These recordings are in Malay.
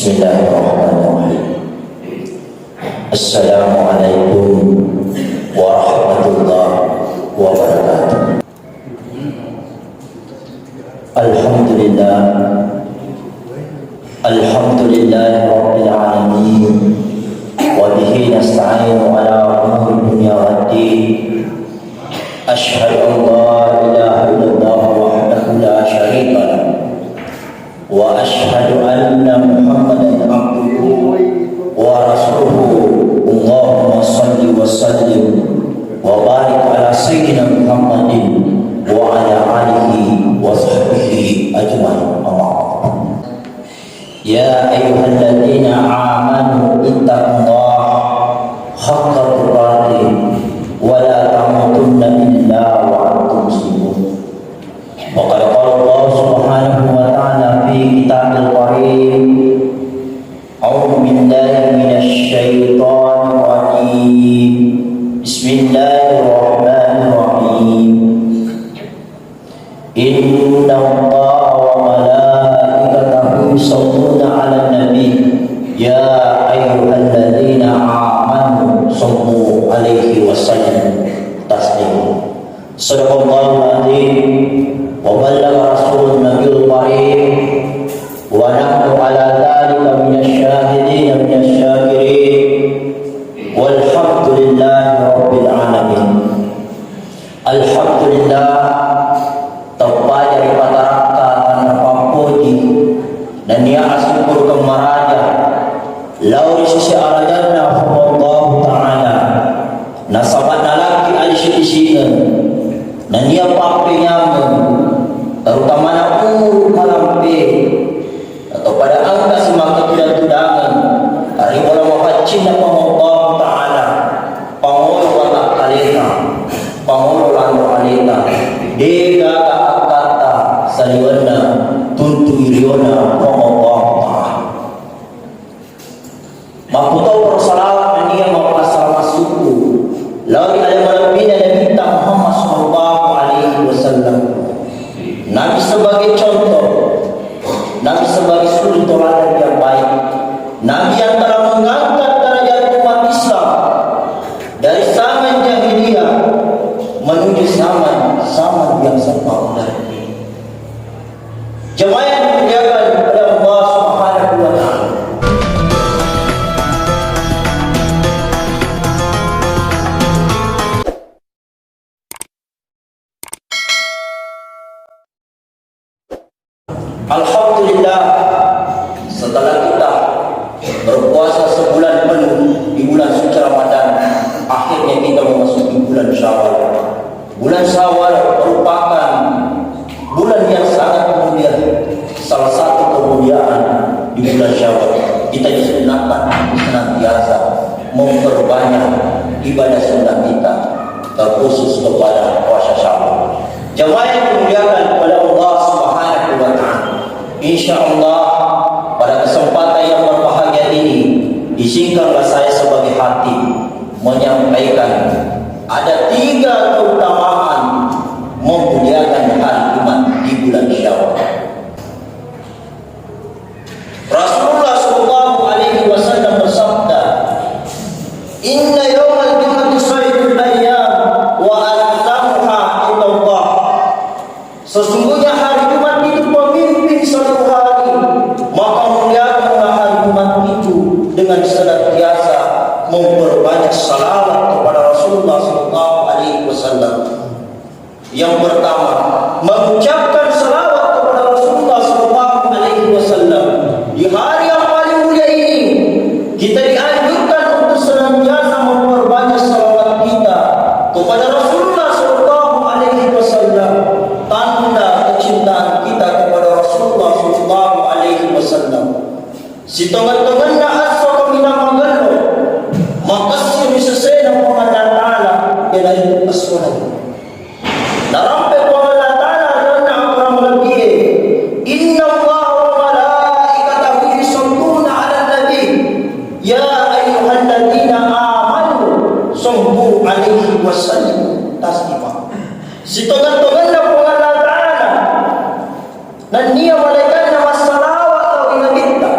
Bismillahirrahmanirrahim. Assalamualaikum warahmatullahi wabarakatuh. Alhamdulillah, alhamdulillahi rabbil alamin, wa bihi nasta'inu ala umuri dunya waddin. Asyhadu an la ilaha illallah wahdahu la syarika lah, wa asyhadu anna Muhammadan abduhu wa rasuluhu. Allahumma salli wa sallim wa barik ala sayyidina Muhammadin wa ala alihi wa sahbihi ajma'in. Ya ayyuhalladzina amanu ittaqullaha haqqa tuqatih wa la tamutunna illa wa antum muslimun. Wa qala Allah subhanahu wa ta'ala fi kitabil karim, a'udzu billahi minasy syaithanir rajim. Bismillahirrahmanirrahim. Inna Allaha wa malaikatahu yusholluna 'alan nabi ya ayyuhalladzina amanu shallu 'alaihi wa sallimu taslima. Shadaqallahul 'azim wa ballagha rasulun nabiyul karim wa nahnu 'ala dzalika minasy syahidin minasy syakirin walhamdulillahi rabbil alamin. Alhamdulillah, tepat daripada raka karena papuji dan ia asyukur kemaraja lau di sisi arajana Allah ta'ala nasabat nalaki alisyidisikan dan ia papi nyamun terutama na kalampi atau pada angka semangka tudang-tudangan hari wala mapacin na Allah ta'ala Pangulo watak kalita Pangulo lano kalita dega kakata saliwana tuntu iriona Allah ta'ala maputaw persalawat na niya mapasal masuku lawi alamalapina na kita Muhammad sallallahu alaihi wasallam. Nabi sebagai contoh, Nabi sebagai suri teladan yang baik, Nabi yang telah mengangkat derajat umat Islam dari zaman jahiliyah menuju zaman yang serba modern. Jemaah yang dimuliakan oleh Allah Subhanahu wa ta'ala, alhamdulillah, setelah kita berpuasa sebulan penuh di bulan suci Ramadan, akhirnya kita memasuki bulan Syawal. Bulan Syawal merupakan bulan yang sangat mulia. Salah satu kemuliaan di bulan Syawal, kita disunahkan senantiasa memperbanyak ibadah sunnah kita, terkhusus kepada puasa Syawal. Jemaah yang dimuliakan oleh Allah Subhanahu wa ta'ala, insyaallah pada kesempatan yang berbahagia ini izinkanlah saya sebagai hati menyampaikan ada 3 keutamaan memuliakan hari Jumat di bulan Syawal. Rasulullah sallallahu alaihi wasallam bersabda, "Inna yawmal jum'ati khairul ayyam wa a'zamuha illallah." Sesungguhnya hari Jumat itu pemimpin seluruh hari, maka muliakanlah hari Jumat itu dengan senantiasa memperbanyak salawat kepada Rasulullah sallallahu alaihi wasallam. Yang pertama, mengucapkan salawat kepada Rasulullah sallallahu alaihi wasallam. Di hari yang paling mulia ini, kita dianjurkan untuk senantiasa memperbanyak salawat kita kepada Rasulullah sallallahu alaihi wasallam. Tanda kecintaan kita kepada Rasulullah sallallahu alaihi wasallam. Si tongan-tonganna aswa mina magalo, makasih misasena Allah Ta'ala ilahi aswala. Narampe Allah Ta'ala dana akram lagi. Inna Allah wa malaikatahu yusholluna 'alan nabi ya ayyuhalladzina amanu shallu 'alaihi wa sallimu taslima. Si tongan-tonganna Allah Ta'ala dan dia malaikat nama salawat atau inabita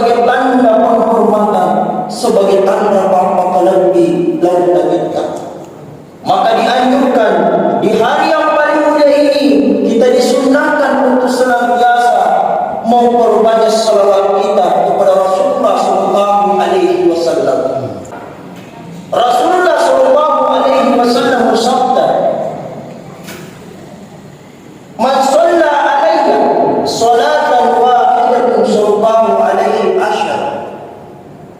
sebagai tanda penghormatan, sebagai tanda pahala di lautan kita. Maka dianjurkan di hari yang paling mulia ini kita disunnahkan untuk senantiasa memperbanyak salawat kita kepada Rasulullah sallallahu alaihi wasallam. Rasulullah sallallahu alaihi wasallam bersabda, "Man shalla alayya salatan wahidatan sallallahu alaihi asyara."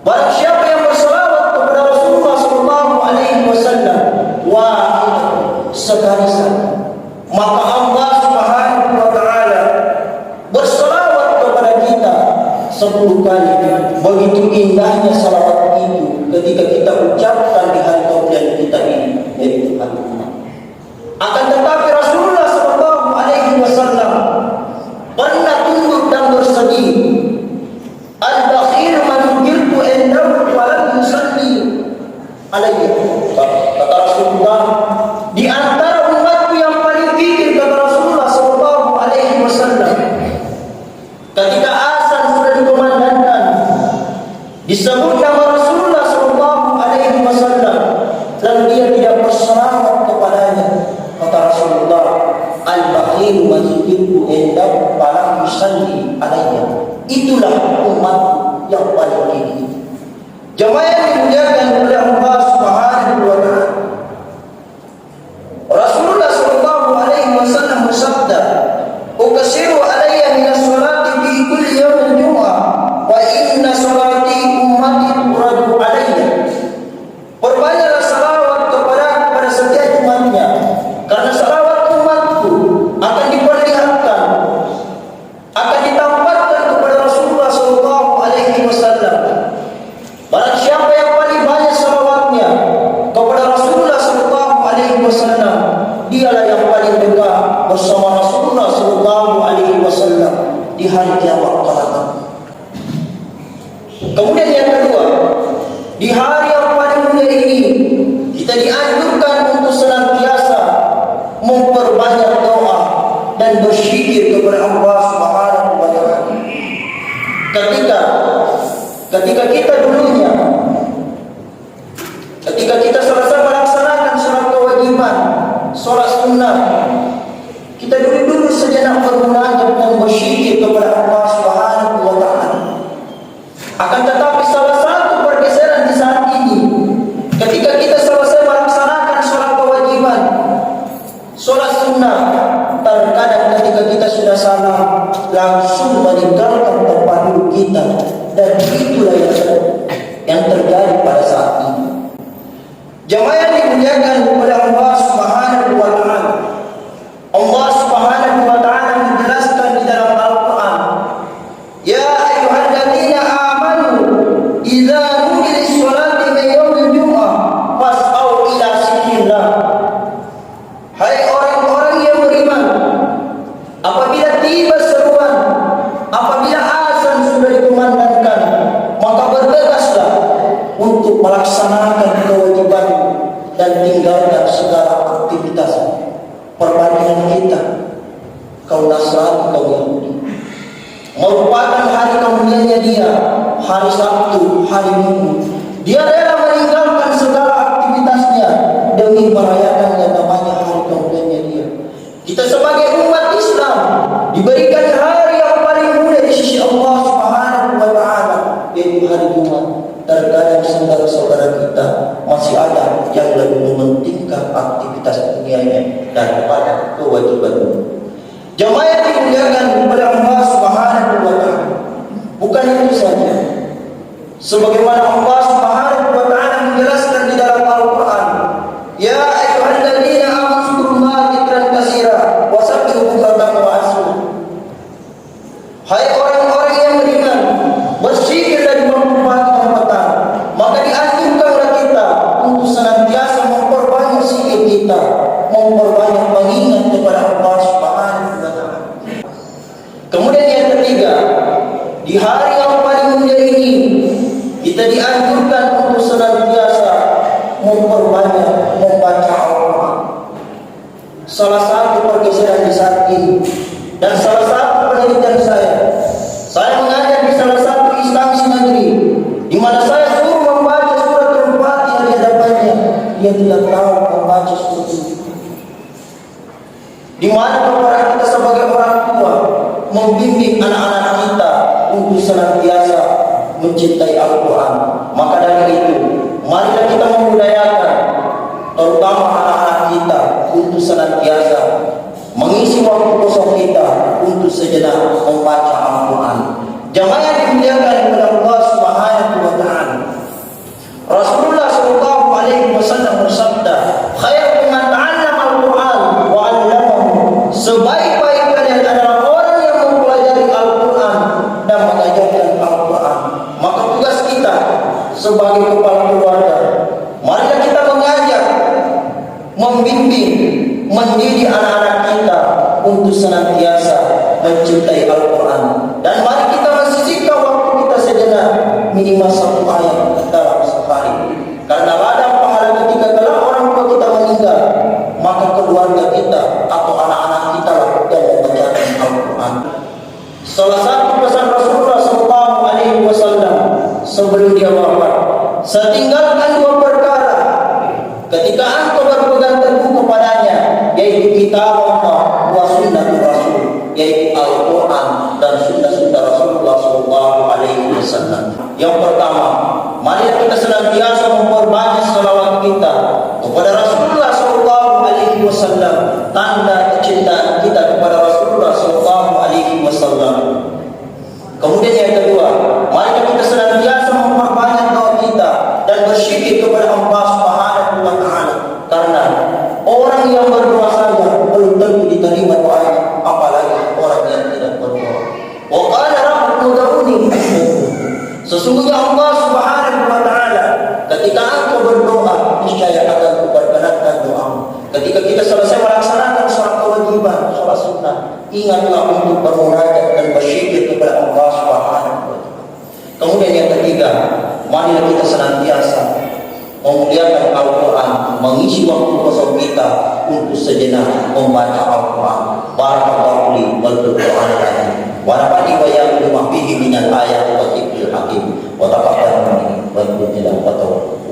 Barang siapa yang bersalawat kepada Rasulullah sallallahu alaihi wasallam sekali saja, maka Allah Subhanahu wa taala bersalawat kepada kita 10 kali. Begitu indahnya salawat itu ketika kita ucapkan di hari kemuliaan kita ini, yaitu hari Jumat. Akan tetapi Rasulullah sallallahu alaihi wasallam pernah tunduk dan bersedih. Al-bakhil man yurdu indahu wa lam yusalli alaihi. Kata Rasulullah, di antara umatku yang paling fikir, kata Rasulullah sallallahu alaihi wasallam, ketika azan sudah dikumandangkan, disebut nama Rasulullah sallallahu alaihi wasallam, dan dia tidak bersalawat kepadanya. Kata Rasulullah, al-bakhil man yurdu indahu wa lam yusalli alaihi. Itulah umat yang paling tinggi. Jemaah yang dimuliakan oleh Allah Subhanahu wa taala, Rasulullah sallallahu alaihi wasallam bersabda, "Ukasiru alayya min as-salati fi kulli yawmin jum'ah wa inna salati ummati turadu alayya." Perbanyaklah salawat kepada setiap umatnya, karena salawat umatku akan diperlihatkan, akan ditampakkan kepada Rasulullah sallallahu alaihi wasallam. Barang siapa yang paling banyak salawatnya kepada Rasulullah sallallahu alaihi wasallam, dialah yang paling dekat bersama Rasulullah sallallahu alaihi wasallam di hari kiamat kelak. Kemudian yang kedua, di hari yang paling mulia ini kita dianjurkan untuk senantiasa memperbanyak doa dan berzikir kepada Allah Subhanahu wa taala. Ketika kita dulunya, ketika kita selesai melaksanakan sholat kewajiban, sholat sunnah, kita dulu sejenak bermunajat dan berzikir kepada Allah Subhanahu wa taala. Akan tetapi salah satu pergeseran di saat ini, ketika kita selesai melaksanakan sholat kewajiban, sholat sunnah, terkadang ketika kita sudah salam langsung meninggalkan tempat duduk kita, dan itulah yang terjadi pada saat ini. Jemaah yang dimuliakan oleh Allah Subhanahu wa taala, Allah Subhanahu wa taala menjelaskan di dalam Al-Qur'an, "Ya ayyuhalladzina amanu idza nudiya lis-sholati min yaumil jum'ah fas'au ila dzikrillah." Hai orang-orang yang beriman, apabila tiba seruan, apabila azan sudah dikumandangkan, maka bergegaslah untuk melaksanakan kewajiban dan tinggalkan segala aktivitas perbandingan kita. Kaum Nasrani, kaum Yahudi, merupakan hari kemuliaannya dia, hari Sabtu, hari Minggu, dia rela meninggalkan segala aktivitasnya demi merayakan yang namanya hari kemuliaannya dia. Kita sebagai umat Islam diberikan hari yang paling mulia di sisi Allah Subhanahu wa taala, yaitu hari Jumat. Terkadang saudara-saudara kita masih ada yang lebih mementingkan aktivitas dunianya daripada kewajiban. Jemaah yang dimuliakan oleh Allah Subhanahu wa taala, bukan itu saja. Sebagaimana Allah Subhanahu wa taala menjelaskan di dalam Al-Qur'an, "Ya ayyuhalladzina amanu dzkurullaha dzikran katsira wa sabbihu bukratan wa asila." Hai orang-orang yang beriman, berzikirlah di waktu pagi dan petang. Maka dianjurkanlah kita untuk senantiasa memperbanyak zikir kita, memperbanyak mengingat kepada Allah Subhanahu wa taala. Kemudian yang ketiga, di hari yang paling mulia ini kita dianjurkan untuk senantiasa memperbanyak membaca Al-Quran. Salah satu pergeseran di saat ini dan salah satu penelitian saya mengajar di salah satu instansi mana saya suruh membaca surat Al-Fatihah di hadapannya, dia tidak tahu membaca surat itu. Di mana kepada kita sebagai orang tua membimbing anak-anak kita untuk senantiasa mencintai Al-Quran. Maka dari itu, marilah kita membudayakan terutama anak-anak kita untuk senantiasa mengisi waktu kosong kita untuk sejenak membaca Al-Quran. Jamaah yang dimuliakan oleh Allah Subhanahu wa taala. Rasulullah sallallahu alaihi wasallam bersabda, "Khairu man 'allama al-Qur'an wa 'allamahu." Sebaik-baik kalian adalah orang yang mempelajari Al-Quran dan mengajarkan Al-Quran. Maka tugas kita sebagai kepala keluarga, marilah kita mengajak, membimbing, mendidik anak-anak kita untuk senantiasa mencintai Al-Quran. Dan mari kita menyisihkan waktu kita sejenak minimal 1 ayat dalam sehari. Karena ladang pahala ketika kelak orang tua kita meninggal, maka keluarga kita atau anak-anak kita lah yang membacakan Al-Quran. Salah satu pesan Rasulullah SAW sebelum dia wafat, setinggalkan 2 perkara ketika engkau berpegang teguh kepadanya, yaitu kitab Allah wa sunnatul Rasul, yaitu Al-Quran dan sunnah-sunnah Rasulullah SAW. Yang pertama, mari kita senantiasa memperbanyak salawat kita kepada Rasulullah SAW, tanda kecintaan kita kepada Rasulullah SAW. Kemudian yang kedua, mari kita senantiasa memperbanyak doa kita dan berzikir kepada Allah Subhanahu wa taala. Karena orang yang berdoa saja belum tentu diterima doanya, apalagi orang yang tidak berdoa. Wa qala rabbukum ud'uni. Sesungguhnya Allah Subhanahu wa taala ketika engkau berdoa, niscaya akan kuperkenankan doamu. Ketika kita selesai melaksanakan sholat kewajiban, sholat sunnah, ingatlah untuk bermunajat dan berzikir kepada Allah Subhanahu wa taala. Kemudian yang ketiga, marilah kita senantiasa memuliakan Al-Quran, mengisi waktu kosong kita untuk sejenak membaca Al-Quran. Barakallahu li wal Qur'anil azim. Wa nafa'ani wa iyyakum bima fihi minal ayati wa dzikril hakim. Wa taqabbal minni wa qul tilawatahu.